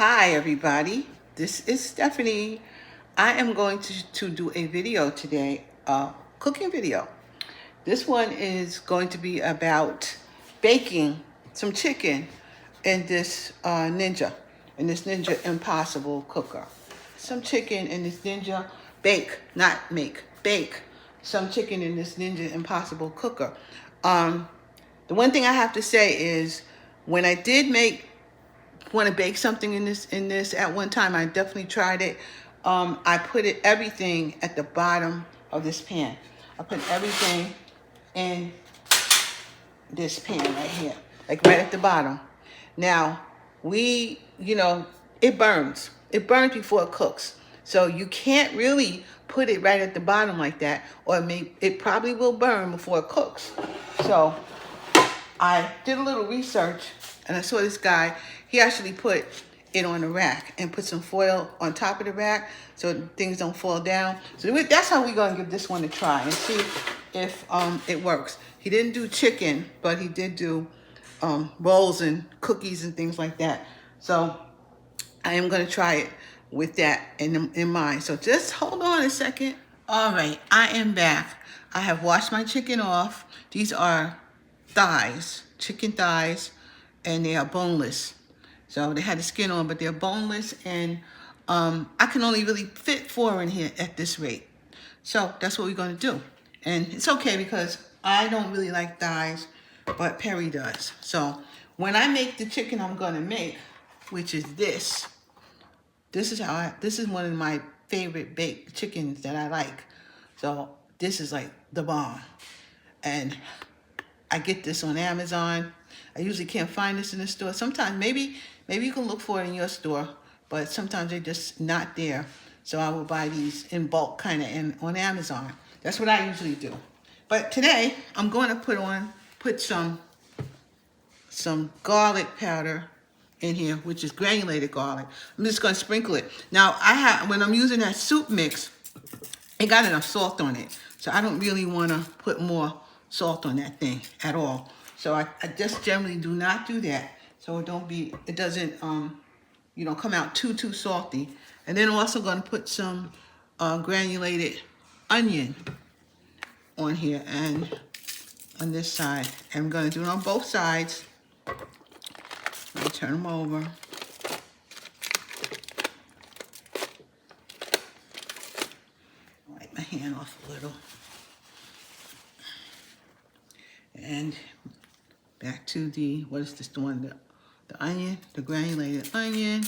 Hi everybody, this is Stephanie. I am going to do a video today, a cooking video. This one is going to be about baking some chicken in this Ninja Impossible cooker. Some chicken in this Ninja bake some chicken in this Ninja Impossible cooker. The one thing I have to say is when I did want to bake something in this at one time, I definitely tried it. I put everything at the bottom of this pan. I put everything in this pan right here, like right at the bottom. Now, it burns. It burns before it cooks. So you can't really put it right at the bottom like that, or it probably will burn before it cooks. So I did a little research and I saw this guy. He actually put it on a rack and put some foil on top of the rack so things don't fall down. So that's how we're gonna give this one a try and see if it works. He didn't do chicken, but he did do rolls and cookies and things like that. So I am gonna try it with that in mind. So just hold on a second. All right, I am back. I have washed my chicken off. These are thighs, chicken thighs, and they are boneless. So they had the skin on, but they're boneless, and I can only really fit 4 in here at this rate. So that's what we're gonna do. And it's okay because I don't really like thighs, but Perry does. So when I make the chicken I'm gonna make, which is this is one of my favorite baked chickens that I like. So this is like the bomb. And I get this on Amazon. I usually can't find this in the store. Sometimes maybe you can look for it in your store, but sometimes they're just not there. So I will buy these in bulk kind of on Amazon. That's what I usually do. But today I'm going to put some garlic powder in here, which is granulated garlic. I'm just going to sprinkle it. Now when I'm using that soup mix, it got enough salt on it. So I don't really want to put more salt on that thing at all. So I just generally do not do that. So it doesn't come out too salty. And then I'm also going to put some granulated onion on here and on this side. And I'm going to do it on both sides. Let me turn them over. Wipe my hand off a little. And back to what is this one? The onion, the granulated onion,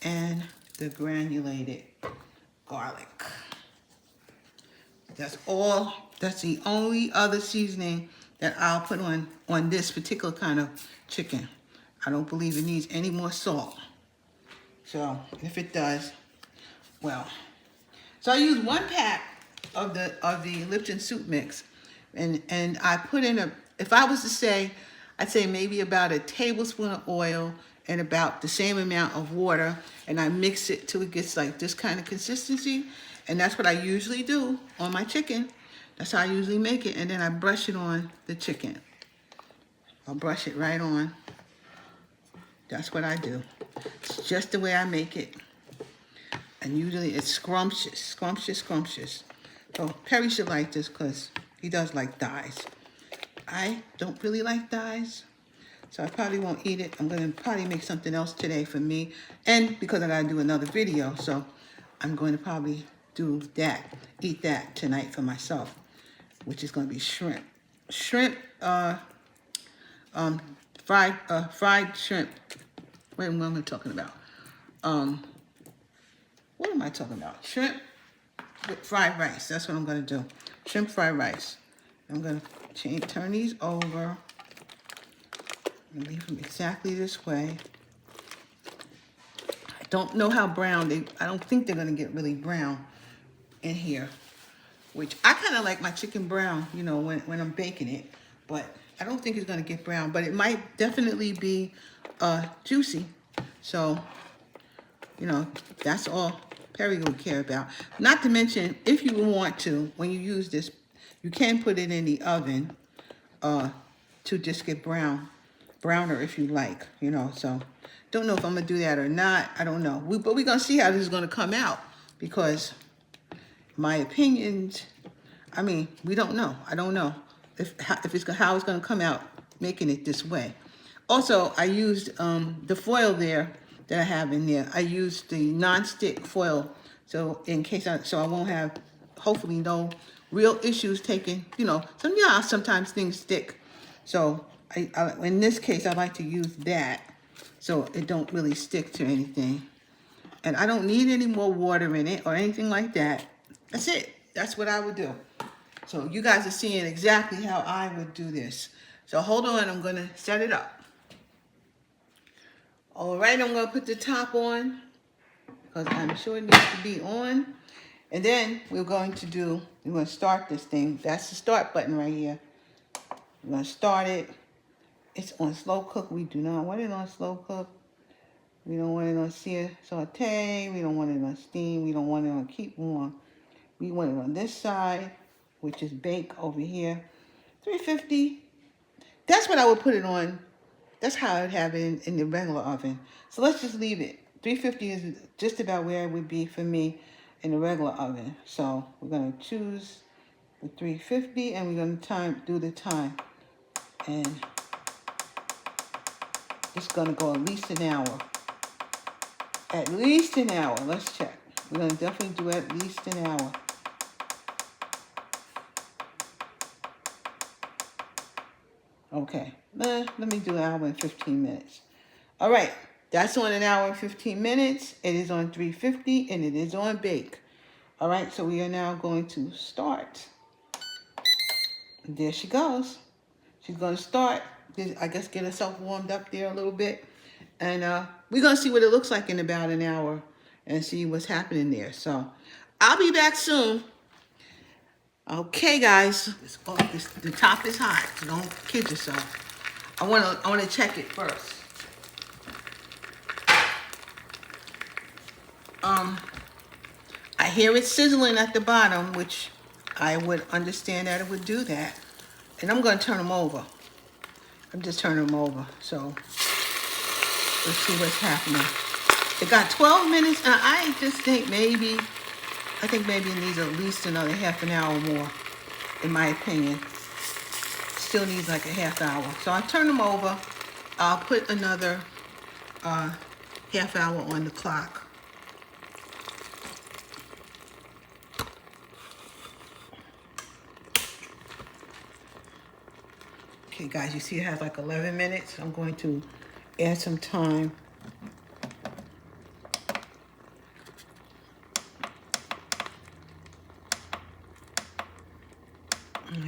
and the granulated garlic. That's the only other seasoning that I'll put on this particular kind of chicken. I don't believe it needs any more salt. So if it does, well. So I use 1 pack of the Lipton soup mix. And I put in if I was to say, I'd say maybe about a tablespoon of oil and about the same amount of water, and I mix it till it gets like this kind of consistency. And that's what I usually do on my chicken. That's how I usually make it. And then I brush it on the chicken. I'll brush it right on. That's what I do. It's just the way I make it. And usually it's scrumptious. So Perry should like this because he does like thighs. I don't really like thighs, so I probably won't eat it. I'm going to probably make something else today for me, and because I got to do another video, so I'm going to probably eat that tonight for myself, which is going to be shrimp. Fried shrimp. Wait, what am I talking about? What am I talking about? Shrimp with fried rice. That's what I'm going to do. Shrimp fried rice. I'm going to turn these over and leave them exactly this way. I don't know how brown I don't think they're going to get really brown in here, which I kind of like my chicken brown, when I'm baking it, but I don't think it's going to get brown, but it might definitely be juicy. So, that's all Perry would care about. Not to mention, if you want to, when you use this, you can put it in the oven to just get brown browner if you like, you know. So don't know if I'm gonna do that or not. I don't know. But we're gonna see how this is gonna come out, because my opinions, I mean, we don't know. I don't know how it's gonna come out making it this way. Also, I used the foil there that I have in there. I used the non-stick foil, so in case so I won't have, hopefully, no real issues taking, you know, sometimes things stick. So in this case, I like to use that so it don't really stick to anything. And I don't need any more water in it or anything like that. That's it. That's what I would do. So you guys are seeing exactly how I would do this. So hold on, I'm gonna set it up. All right, I'm gonna put the top on because I'm sure it needs to be on. And then we're going to start this thing. That's the start button right here. We're gonna start it. It's on slow cook. We do not want it on slow cook. We don't want it on saute. We don't want it on steam. We don't want it on keep warm. We want it on this side, which is bake over here. 350. That's what I would put it on. That's how I would have it in the regular oven. So let's just leave it. 350 is just about where it would be for me in the regular oven. So we're going to choose the 350 and we're going to do the time. And it's going to go at least an hour. At least an hour. Let's check. We're going to definitely do at least an hour. Okay, let me do an hour and 15 minutes. All right, that's on an hour and 15 minutes. It is on 350 and it is on bake. All right, so we are now going to start. There she goes. She's going to start. I guess get herself warmed up there a little bit. And we're going to see what it looks like in about an hour and see what's happening there. So I'll be back soon. Okay, guys, the top is hot, so don't kid yourself. I want to check it first. I hear it sizzling at the bottom, which I would understand that it would do that. And I'm going to turn them over. I'm just turning them over, so let's see what's happening. It got 12 minutes, and I just think maybe it needs at least another half an hour more, in my opinion. Still needs like a half hour. So I'll turn them over. I'll put another half hour on the clock. Okay, guys, you see it has like 11 minutes. I'm going to add some time.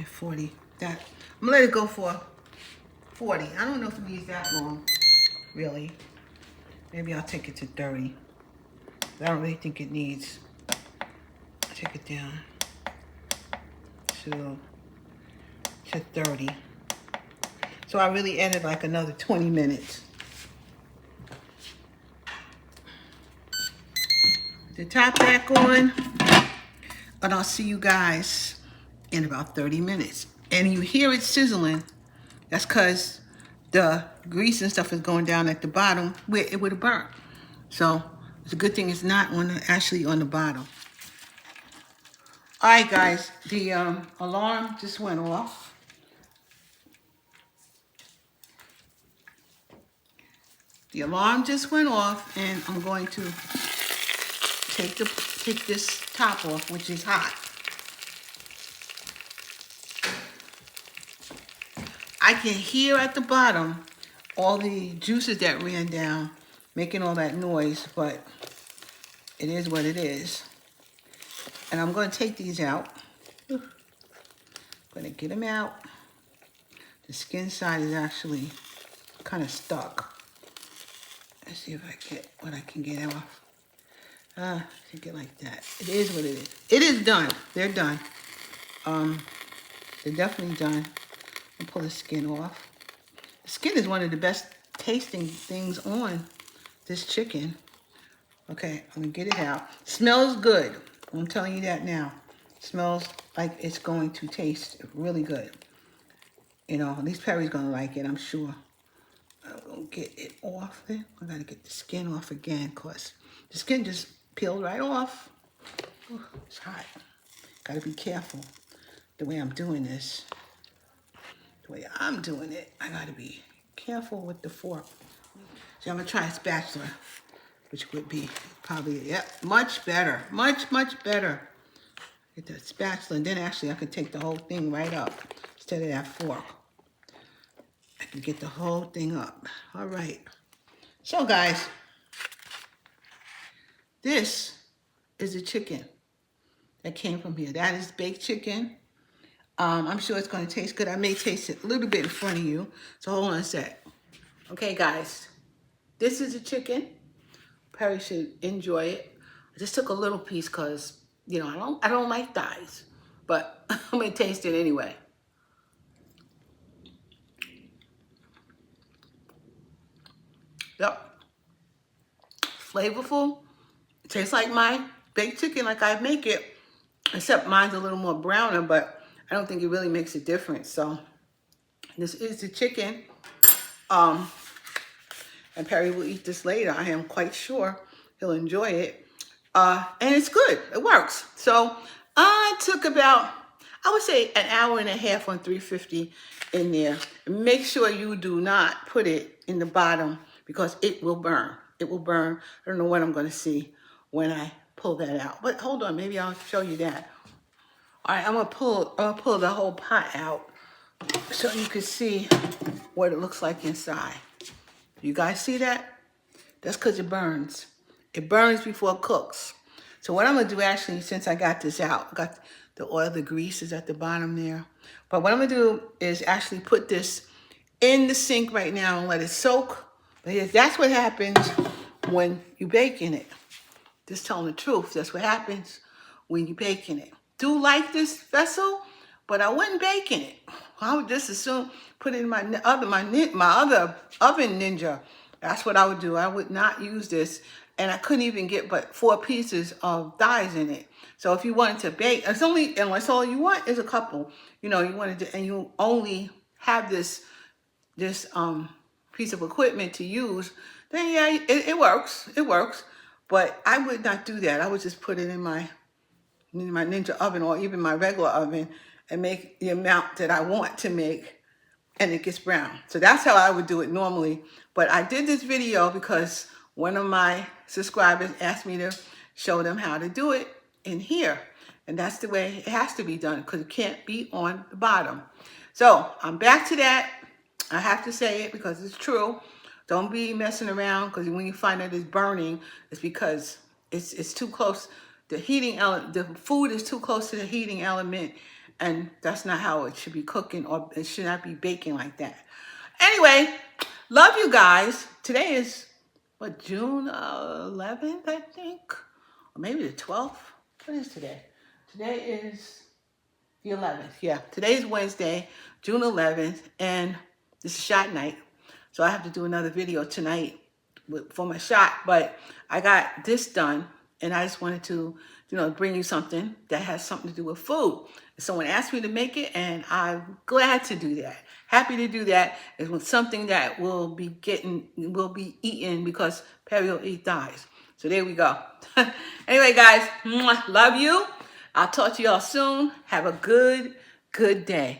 40. That I'm gonna let it go for 40. I don't know if it needs that long, really. Maybe I'll take it to 30. I don't really think it needs. I'll take it down to 30. So I really added like another 20 minutes. The top back on, and I'll see you guys in about 30 minutes. And you hear it sizzling, that's because the grease and stuff is going down at the bottom where it would have burnt. So it's a good thing it's not actually on the bottom. All right, guys, the alarm just went off. The alarm just went off, and I'm going to take this top off, which is hot. I can hear at the bottom all the juices that ran down, making all that noise, but it is what it is. And I'm going to take these out. I'm going to get them out. The skin side is actually kind of stuck. Let's see if I get what I can get off. Take it like that. It is what it is. It is done. They're done. They're definitely done. I'll pull the skin off. The skin is one of the best tasting things on this chicken. Okay, I'm gonna get it out. Smells good. I'm telling you that now. Smells like it's going to taste really good. You know, at least Perry's gonna like it, I'm sure. don't get it off there. I gotta get the skin off again because the skin just peeled right off. Ooh, it's hot. Gotta be careful the way I'm doing this. The way I'm doing it, I gotta be careful with the fork. So I'm gonna try a spatula, which would be probably, yep, much better. Much, much better. Get that spatula, and then actually I could take the whole thing right up instead of that fork. I can get the whole thing up. All right. So guys, this is the chicken that came from here. That is baked chicken. I'm sure it's going to taste good. I may taste it a little bit in front of you. So hold on a sec. Okay, guys. This is the chicken. Perry should enjoy it. I just took a little piece because, you know, I don't like thighs. But I'm going to taste it anyway. Yep. Flavorful. It tastes like my baked chicken like I make it. Except mine's a little more browner, but I don't think it really makes a difference. So this is the chicken. And Perry will eat this later. I am quite sure he'll enjoy it. And it's good. It works. So I took about, I would say, an hour and a half on 350 in there. Make sure you do not put it in the bottom because it will burn. It will burn. I don't know what I'm going to see when I pull that out. But hold on, maybe I'll show you that. All right, I'm gonna pull the whole pot out so you can see what it looks like inside. You guys see that? That's because it burns. It burns before it cooks. So what I'm gonna do actually, since I got this out, got the oil, the grease is at the bottom there. But what I'm gonna do is actually put this in the sink right now and let it soak. Because that's what happens when you bake in it. Just telling the truth. That's what happens when you bake in it. Do like this vessel, but I wouldn't bake in it. I would just as soon put it in my other oven Ninja. That's what I would do. I would not use this, and I couldn't even get but 4 pieces of thighs in it. So if you wanted to bake, it's only, unless all you want is a couple. You know, you wanted to, and you only have this piece of equipment to use. Then yeah, it works. It works. But I would not do that. I would just put it in my Ninja oven or even my regular oven and make the amount that I want to make, and it gets brown. So that's how I would do it normally. But I did this video because one of my subscribers asked me to show them how to do it in here. And that's the way it has to be done because it can't be on the bottom. So I'm back to that. I have to say it because it's true. Don't be messing around because when you find that it's burning, it's because it's too close. The heating element, the food is too close to the heating element, and that's not how it should be cooking, or it should not be baking like that. Anyway, love you guys. Today is, what, June 11th, I think? Or maybe the 12th? What is today? Today is the 11th. Yeah, today is Wednesday, June 11th, and this is shot night. So I have to do another video tonight for my shot, but I got this done. And I just wanted to, you know, bring you something that has something to do with food. Someone asked me to make it, and I'm glad to do that. Happy to do that. It's something that will be eaten because Perry will eat thighs. So there we go. Anyway, guys, love you. I'll talk to y'all soon. Have a good day.